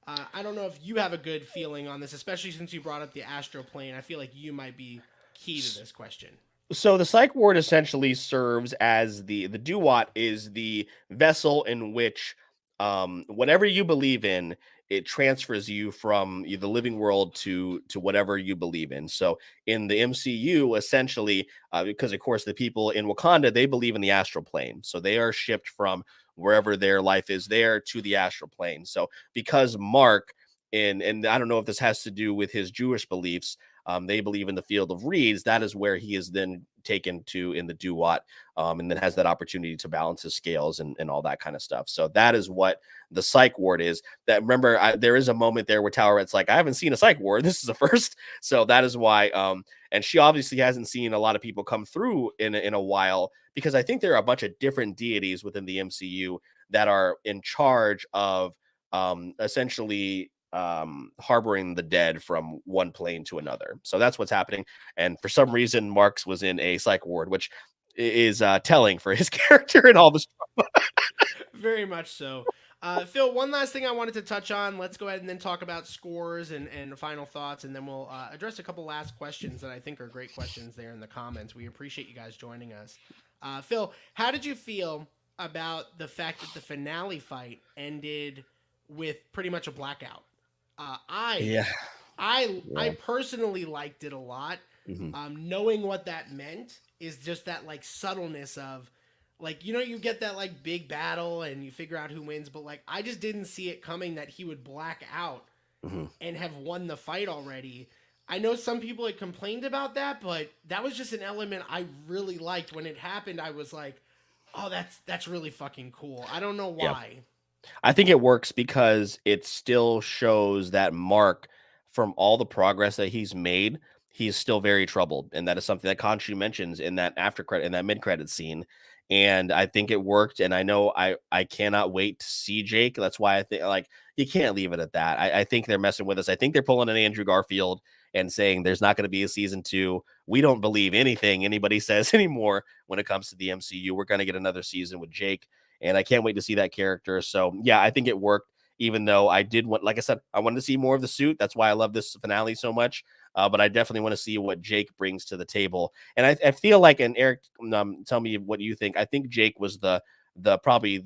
I don't know if you have a good feeling on this, especially since you brought up the astral plane. I feel like you might be key to this question. So the psych ward essentially serves as the Duat is the vessel in which whatever you believe in, it transfers you from the living world to whatever you believe in. So in the MCU, essentially, because of course the people in Wakanda, they believe in the astral plane. So they are shipped from wherever their life is there to the astral plane. So because Mark, and I don't know if this has to do with his Jewish beliefs, they believe in the Field of Reeds. That is where he is then taken to in the Duat, and then has that opportunity to balance his scales and all that kind of stuff. So that is what the psych ward is. That remember, there is a moment there where Towerette's I haven't seen a psych ward. This is a first. So that is why. And she obviously hasn't seen a lot of people come through in a while, because I think there are a bunch of different deities within the MCU that are in charge of essentially harboring the dead from one plane to another. So that's what's happening. And for some reason, Marx was in a psych ward, which is telling for his character and all this. Very much so. Phil, one last thing I wanted to touch on. Let's go ahead and then talk about scores and final thoughts, and then we'll address a couple last questions that I think are great questions there in the comments. We appreciate you guys joining us. Phil, how did you feel about the fact that the finale fight ended with pretty much a blackout? I personally liked it a lot. Mm-hmm. Knowing what that meant is just that subtleness of you get that big battle and you figure out who wins, but I just didn't see it coming that he would black out mm-hmm. and have won the fight already. I know some people had complained about that, but that was just an element I really liked. When it happened, I was like, oh, that's really fucking cool. I don't know why. I think it works because it still shows that Mark, from all the progress that he's made, he's still very troubled, and that is something that Khonshu mentions in that after credit in that mid credit scene. And I think it worked, and I know I cannot wait to see Jake. That's why I think like you can't leave it at that. I think they're messing with us. I think they're pulling an Andrew Garfield and saying there's not going to be a season 2. We don't believe anything anybody says anymore when it comes to the MCU. We're going to get another season with Jake, and I can't wait to see that character. So yeah, I think it worked, even though I did want, like I said, I wanted to see more of the suit. That's why I love this finale so much. But I definitely want to see what Jake brings to the table. And I feel like, and Eric, tell me what you think. I think Jake was the probably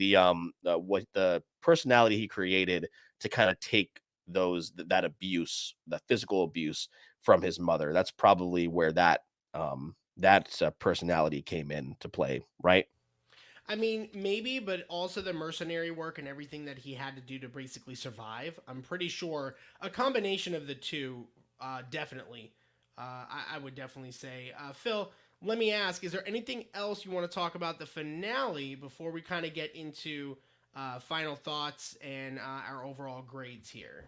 what the personality he created to kind of take that abuse, the physical abuse from his mother. That's probably where that personality came in to play, right? I mean, maybe, but also the mercenary work and everything that he had to do to basically survive. I'm pretty sure a combination of the two, definitely. I would definitely say. Phil, let me ask, is there anything else you want to talk about the finale before we kind of get into final thoughts and our overall grades here?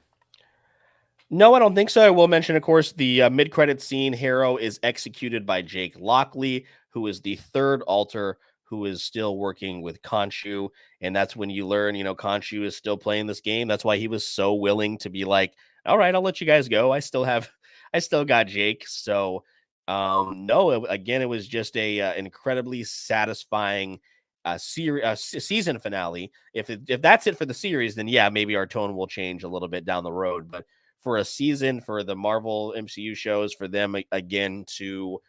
No, I don't think so. I will mention, of course, the mid-credit scene. Harrow is executed by Jake Lockley, who is the third alter who is still working with Khonshu. And that's when you learn, Khonshu is still playing this game. That's why he was so willing to be like, all right, I'll let you guys go. I still got Jake. So, no, again, it was just a incredibly satisfying season finale. If that's it for the series, then yeah, maybe our tone will change a little bit down the road. But for a season, for the Marvel MCU shows, for them again to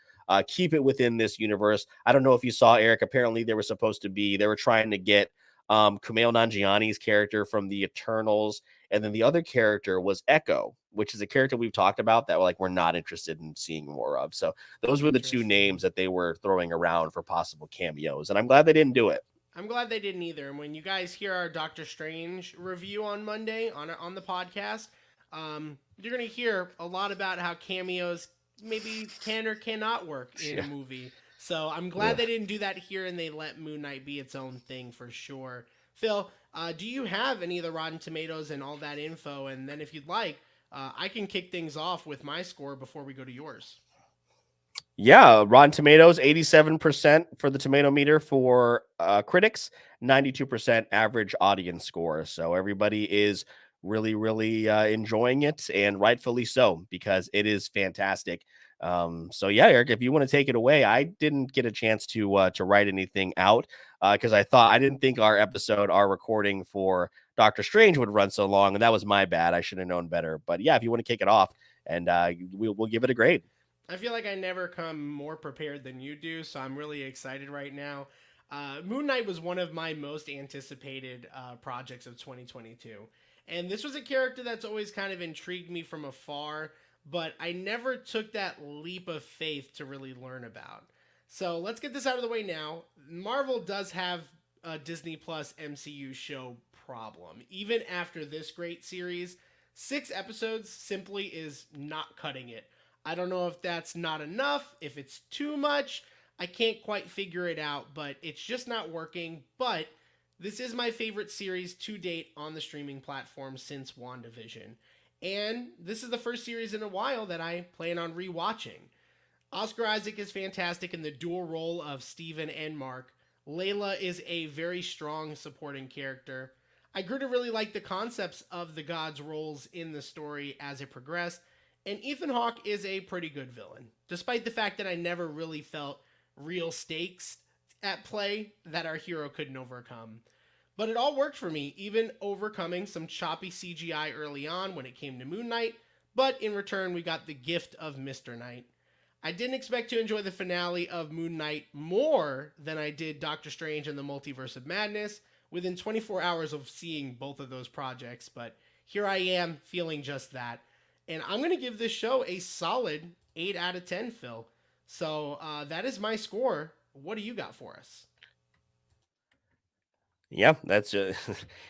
keep it within this universe. I don't know if you saw, Eric. Apparently, they were trying to get Kumail Nanjiani's character from the Eternals, and then the other character was Echo, which is a character we've talked about that we're not interested in seeing more of. So those were the two names that they were throwing around for possible cameos, and I'm glad they didn't do it. I'm glad they didn't either. And when you guys hear our Doctor Strange review on Monday on the podcast, you're going to hear a lot about how cameos maybe can or cannot work in a movie. So I'm glad they didn't do that here, and they let Moon Knight be its own thing for sure. Phil, do you have any of the Rotten Tomatoes and all that info? And then if you'd like, I can kick things off with my score before we go to yours. Yeah, Rotten Tomatoes, 87% for the tomato meter for critics, 92% average audience score. So everybody is really, really enjoying it, and rightfully so, because it is fantastic. So yeah, Eric, if you want to take it away, I didn't get a chance to write anything out because I didn't think our recording for Doctor Strange would run so long, and that was my bad. I should have known better. But yeah, if you want to kick it off, and we'll give it a grade. I feel like I never come more prepared than you do, so I'm really excited right now. Moon Knight was one of my most anticipated projects of 2022. And this was a character that's always kind of intrigued me from afar, but I never took that leap of faith to really learn about. So let's get this out of the way now. Marvel does have a Disney Plus MCU show problem. Even after this great series, 6 episodes simply is not cutting it. I don't know if that's not enough, if it's too much. I can't quite figure it out, but it's just not working. But this is my favorite series to date on the streaming platform since WandaVision. And this is the first series in a while that I plan on rewatching. Oscar Isaac is fantastic in the dual role of Steven and Mark. Layla is a very strong supporting character. I grew to really like the concepts of the gods' roles in the story as it progressed. And Ethan Hawke is a pretty good villain, despite the fact that I never really felt real stakes at play that our hero couldn't overcome. But it all worked for me, even overcoming some choppy CGI early on when it came to Moon Knight, but in return we got the gift of Mr. Knight. I didn't expect to enjoy the finale of Moon Knight more than I did Doctor Strange and the Multiverse of Madness within 24 hours of seeing both of those projects, but here I am feeling just that. And I'm going to give this show a solid 8 out of 10, Phil. So that is my score. What do you got for us? Yeah, that's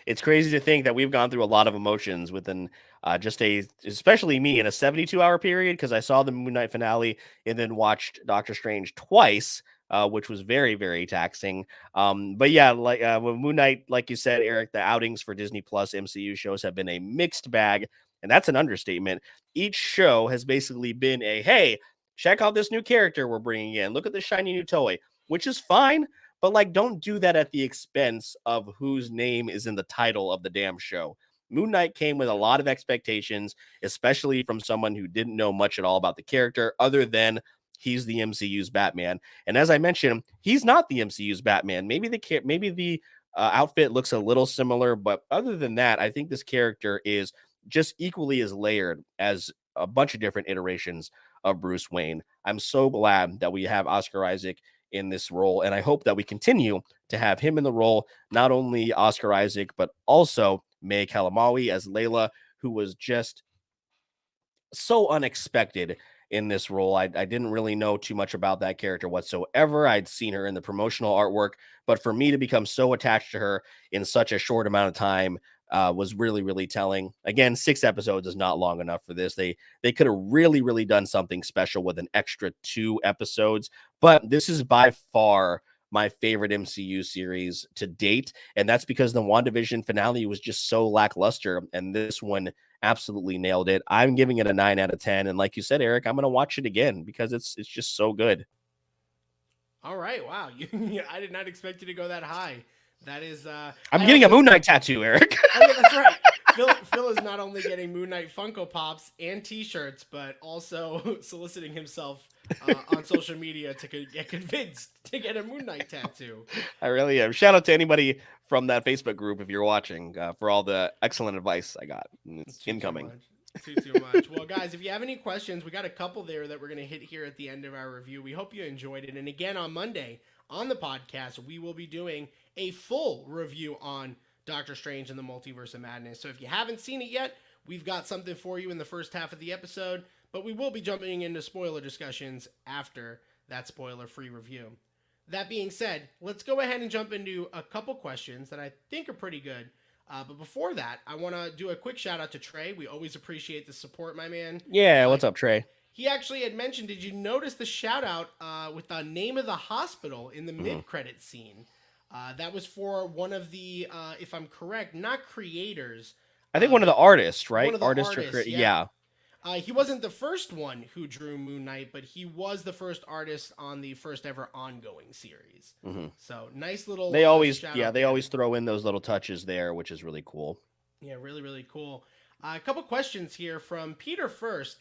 it's crazy to think that we've gone through a lot of emotions within especially me, in a 72-hour period, because I saw the Moon Knight finale and then watched Doctor Strange twice which was very, very taxing. But yeah, like with Moon Knight, like you said, Eric, the outings for Disney Plus MCU shows have been a mixed bag, and that's an understatement. Each show has basically been a, hey, check out this new character we're bringing in. Look at this shiny new toy, which is fine, but like, don't do that at the expense of whose name is in the title of the damn show. Moon Knight came with a lot of expectations, especially from someone who didn't know much at all about the character, other than he's the MCU's Batman. And as I mentioned, he's not the MCU's Batman. Maybe the outfit looks a little similar, but other than that, I think this character is just equally as layered as a bunch of different iterations of Bruce Wayne. I'm so glad that we have Oscar Isaac in this role, and I hope that we continue to have him in the role, not only Oscar Isaac, but also MrEricAlmighty as Layla, who was just so unexpected in this role. I didn't really know too much about that character whatsoever. I'd seen her in the promotional artwork, but for me to become so attached to her in such a short amount of time was really, really telling. Again, 6 episodes is not long enough for this. They could have really, really done something special with an extra 2 episodes, but this is by far my favorite MCU series to date, and that's because the WandaVision finale was just so lackluster, and this one absolutely nailed it. I'm giving it a 9 out of 10, and like you said, Eric, I'm going to watch it again because it's just so good. All right, wow. I did not expect you to go that high. That is I'm getting a Moon Knight tattoo, Eric. Oh, yeah, that's right. Phil is not only getting Moon Knight Funko Pops and T-shirts, but also soliciting himself on social media to get convinced to get a Moon Knight tattoo. I really am. Shout out to anybody from that Facebook group if you're watching for all the excellent advice I got. It's incoming. Too much. Well, guys, if you have any questions, we got a couple there that we're going to hit here at the end of our review. We hope you enjoyed it. And again, on Monday on the podcast, we will be doing a full review on Doctor Strange and the Multiverse of Madness. So if you haven't seen it yet, we've got something for you in the first half of the episode, but we will be jumping into spoiler discussions after that spoiler-free review. That being said, let's go ahead and jump into a couple questions that I think are pretty good. But before that, I want to do a quick shout out to Trey. We always appreciate the support, my man. Yeah, what's up, Trey? He actually had mentioned, did you notice the shout out with the name of the hospital in the mid-credit scene? That was for one of the, if I'm correct, not creators. I think one of the artists, right? One of the artists, yeah. He wasn't the first one who drew Moon Knight, but he was the first artist on the first ever ongoing series. So nice little. They always throw in those little touches there, which is really cool. Yeah, really, really cool. A couple questions here from Peter first.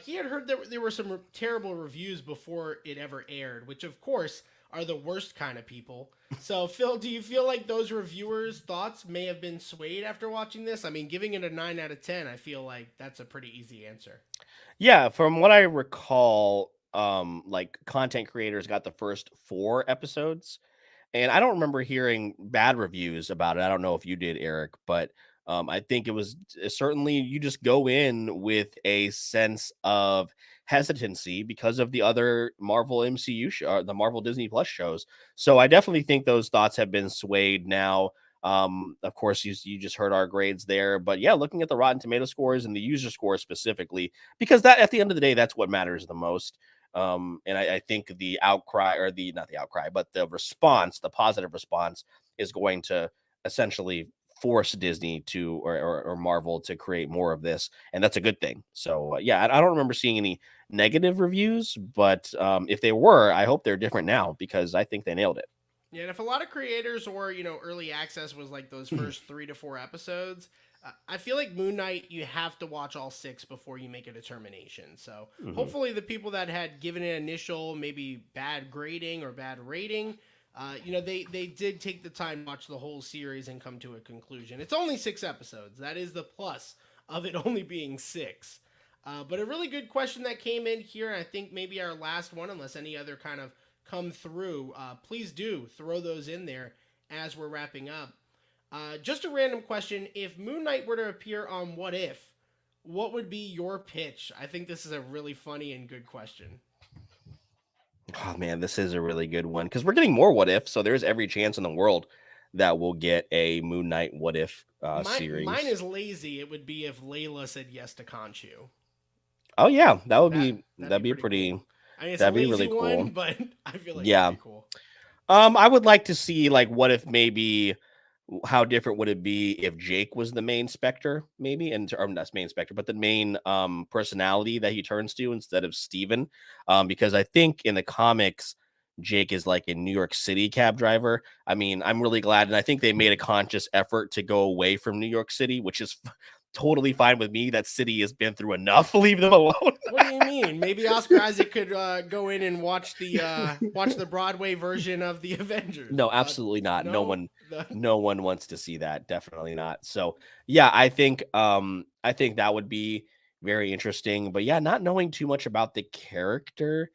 He had heard that there were some terrible reviews before it ever aired, which of course are the worst kind of people. So, Phil, do you feel like those reviewers' thoughts may have been swayed after watching this? I mean, giving it a 9 out of 10, I feel like that's a pretty easy answer. Yeah, from what I recall, like content creators got the first 4 episodes, and I don't remember hearing bad reviews about it. I don't know if you did, Eric, but I think it was certainly you just go in with a sense of hesitancy because of the other Marvel MCU show, the Marvel Disney Plus shows. So I definitely think those thoughts have been swayed now. Of course, you just heard our grades there, but yeah, looking at the Rotten Tomato scores and the user score specifically, because that at the end of the day, that's what matters the most. And I think the outcry, or not the outcry, but the response, the positive response, is going to essentially force Disney to or Marvel to create more of this, and that's a good thing. So yeah, I don't remember seeing any negative reviews, but if they were, I hope they're different now because I think they nailed it. Yeah, and if a lot of creators or early access was like those first 3 to 4 episodes, I feel like Moon Knight you have to watch all 6 before you make a determination. So hopefully the people that had given it initial maybe bad grading or bad rating, they did take the time to watch the whole series and come to a conclusion. It's only 6 episodes. That is the plus of it only being 6. But a really good question that came in here, and I think maybe our last one, unless any other kind of come through, please do throw those in there as we're wrapping up. Just a random question. If Moon Knight were to appear on What If, what would be your pitch? I think this is a really funny and good question. Oh man, this is a really good one because we're getting more What If, so there's every chance in the world that we'll get a Moon Knight What If series. Mine is lazy. It would be if Layla said yes to Khonshu. Oh yeah, that'd be a pretty. Cool. I mean, it's That'd a be lazy really one, cool. but I feel like Yeah. it'd be cool. I would like to see like what if maybe how different would it be if Jake was the main Spectre, maybe, and or not main Spectre, but the main personality that he turns to instead of Steven. Because I think in the comics, Jake is like a New York City cab driver. I mean, I'm really glad, and I think they made a conscious effort to go away from New York City, which is totally fine with me. That city has been through enough. Leave them alone. What do you mean? Maybe Oscar Isaac could go in and watch the Broadway version of the Avengers. No, absolutely not. No one the- no one wants to see that. Definitely not. So yeah, I think that would be very interesting. But yeah, not knowing too much about the character,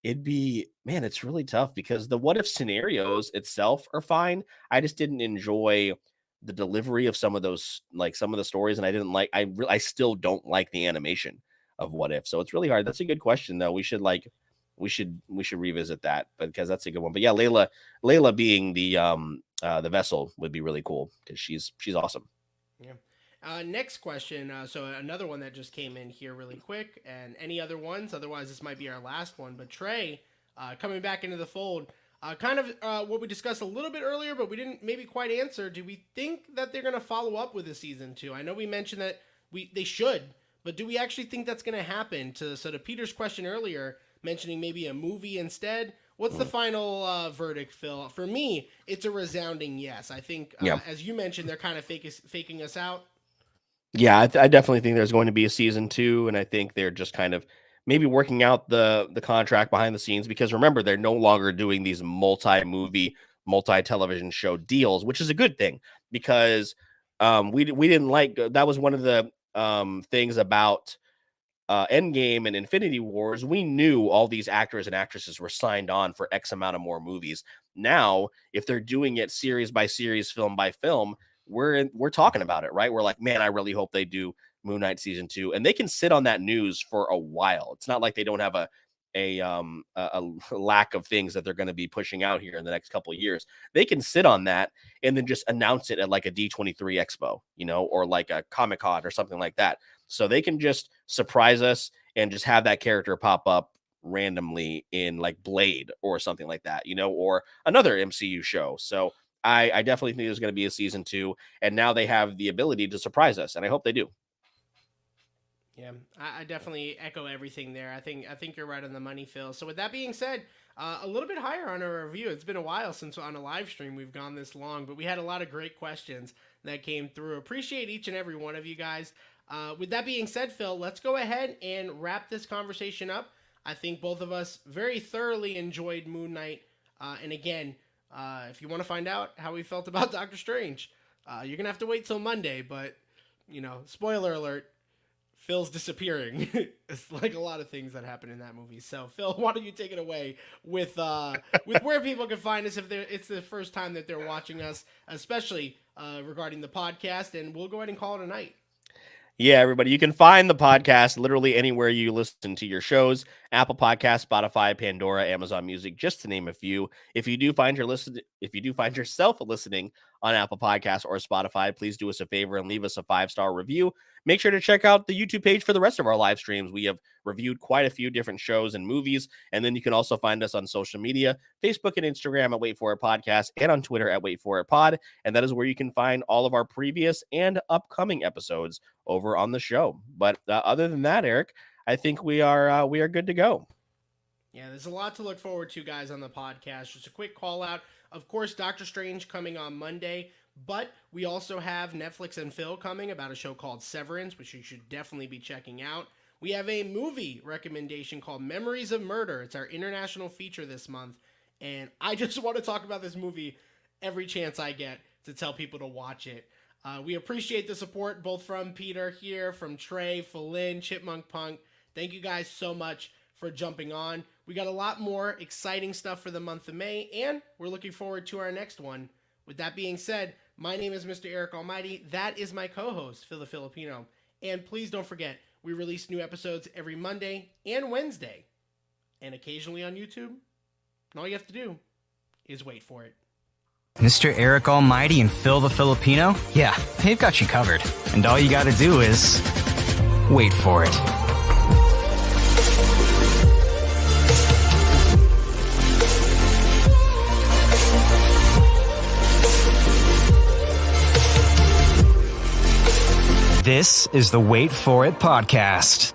it'd be man, it's really tough because the what if scenarios itself are fine. I just didn't enjoy the delivery of some of those, like some of the stories, and I didn't like. I still don't like the animation of what if. So it's really hard. That's a good question though. We should revisit that, but because that's a good one. But yeah, Layla being the vessel would be really cool because she's awesome. Yeah. Next question. So another one that just came in here really quick, and any other ones? Otherwise, this might be our last one. But Trey, coming back into the fold, kind of what we discussed a little bit earlier, but we didn't maybe quite answer. Do we think that they're going to follow up with a season 2? I know we mentioned that they should, but do we actually think that's going to happen? So to Peter's question earlier, mentioning maybe a movie instead. What's the final verdict, Phil? For me, it's a resounding yes. I think, as you mentioned, they're kind of faking us out. Yeah, I definitely think there's going to be a season 2, and I think they're just kind of maybe working out the contract behind the scenes because remember they're no longer doing these multi-movie, multi-television show deals, which is a good thing because we didn't like that was one of the things about Endgame and Infinity Wars. We knew all these actors and actresses were signed on for X amount of more movies. Now, if they're doing it series by series, film by film, we're talking about it, right? We're like, man, I really hope they do Moon Knight season 2, and they can sit on that news for a while. It's not like they don't have a lack of things that they're going to be pushing out here in the next couple of years. They can sit on that and then just announce it at like a D23 Expo, or like a Comic-Con or something like that. So they can just surprise us and just have that character pop up randomly in like Blade or something like that, or another MCU show. So I definitely think there's going to be a season 2, and now they have the ability to surprise us, and I hope they do. Yeah, I definitely echo everything there. I think you're right on the money, Phil. So with that being said, a little bit higher on our review. It's been a while since on a live stream we've gone this long, but we had a lot of great questions that came through. Appreciate each and every one of you guys. With that being said, Phil, let's go ahead and wrap this conversation up. I think both of us very thoroughly enjoyed Moon Knight. And again, if you want to find out how we felt about Doctor Strange, you're going to have to wait till Monday. But, spoiler alert, Phil's disappearing. It's like a lot of things that happen in that movie. So, Phil, why don't you take it away with where people can find us if it's the first time that they're watching us, especially regarding the podcast, and we'll go ahead and call it a night. Yeah, everybody, you can find the podcast literally anywhere you listen to your shows: Apple Podcasts, Spotify, Pandora, Amazon Music, just to name a few. If you do find yourself listening on Apple Podcasts or Spotify, please do us a favor and leave us a 5-star review. Make sure to check out the YouTube page for the rest of our live streams. We have reviewed quite a few different shows and movies, and then you can also find us on social media, Facebook and Instagram at Wait For It Podcast, and on Twitter at Wait For It Pod, and that is where you can find all of our previous and upcoming episodes over on the show. But other than that, Eric, I think we are good to go. Yeah, there's a lot to look forward to, guys, on the podcast. Just a quick call out. Of course, Doctor Strange coming on Monday, but we also have Netflix and Phil coming about a show called Severance, which you should definitely be checking out. We have a movie recommendation called Memories of Murder. It's our international feature this month, and I just want to talk about this movie every chance I get to tell people to watch it. We appreciate the support both from Peter here, from Trey, Philin, Chipmunk Punk. Thank you guys so much for jumping on. We got a lot more exciting stuff for the month of May, and we're looking forward to our next one. With that being said, my name is Mr. Eric Almighty. That is my co-host, PhilTheFilipino. And please don't forget, we release new episodes every Monday and Wednesday, and occasionally on YouTube. And all you have to do is wait for it. Mr. Eric Almighty and PhilTheFilipino? Yeah, they've got you covered. And all you gotta do is wait for it. This is the Wait For It podcast.